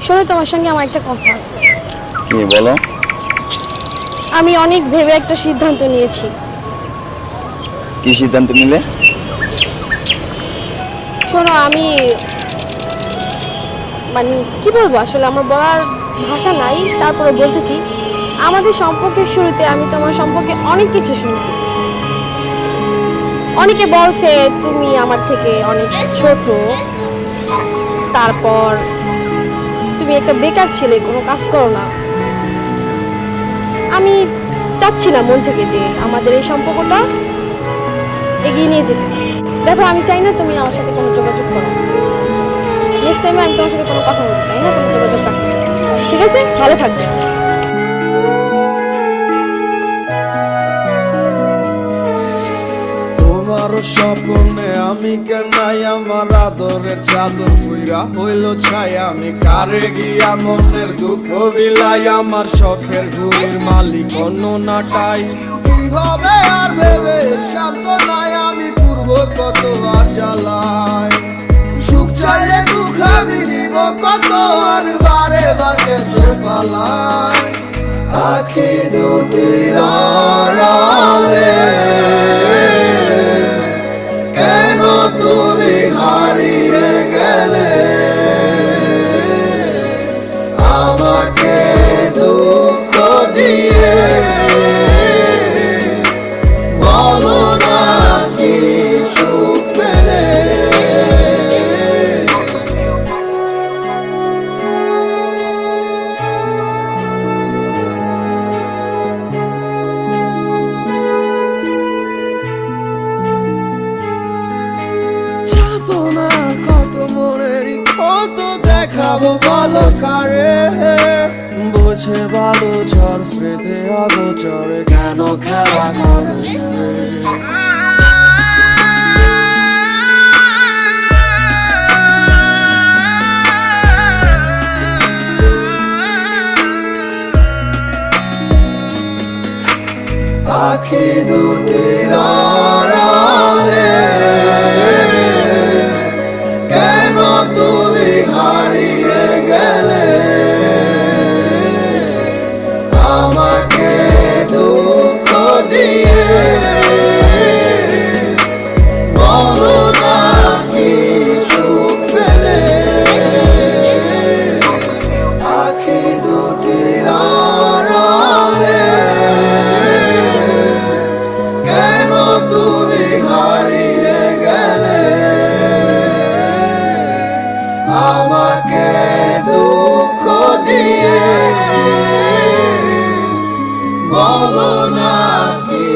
শোনো, তোমার সঙ্গে আমার একটা কথা আছে। কি বলো? আমি অনেক ভেবে একটা সিদ্ধান্ত নিয়েছি। কি সিদ্ধান্ত নিলে? শোনো, আমি মানে কি বলবো, আসলে আমার বলার ভাষা নাই, তারপরে বলতেছি। আমাদের সম্পর্কের শুরুতে আমি তোমার সম্পর্কে অনেক কিছু শুনছি। অনেকে বলছে তুমি আমার থেকে অনেক ছোট, তারপর তুমি একটা বেকার ছেলে, কোনো কাজ করো না। আমি চাচ্ছি না মন থেকে যে আমাদের এই সম্পর্কটা এগিয়ে নিয়ে যেতে। দেখো, আমি চাই না তুমি আমার সাথে কোনো যোগাযোগ করো। নেক্সট টাইমে আমি তোমার সাথে কোনো কথা বলতে চাই না, কোনো যোগাযোগ রাখতে চাই না। ঠিক আছে, ভালো থাকবে। তোমার স্বপ্নে আমি কেনাই আমার আদরের চাদর পুইরা হইল ছাই। আমি কারে গিয়া মনের দুঃখ বিলাই, আমার শখের ঘুড়ির মালিক অন্য নাটাই। কি হবে আর ভেবে শান্ত নাই, আমি পূর্ব কত আর জ্বালাই। সুখ চাইলে দুঃখ আমি নিব কত, আর বারে বারে পালাই। আখি দুটির আড়ালে কেন তুমি হারিয়ে গেলে, আমাকে দুঃখ দিয়ে বলো না কি সুখ পেলে। কত মনেরই কত দেখাবো বলো কারে, বোঝে ভালো ঝড় স্মৃতি অগোচরে কেন খেলা করে। আখি দুটির আড়ালে কেন তুমি হারিয়ে গেলে, আমাকে দুঃখ দিয়ে বলো না কি সুখ পেলে। আখি দুটির আড়ালে কেন তুমি হারিয়ে গেলে, আমাকে দুঃখ দিয়ে বলো না কি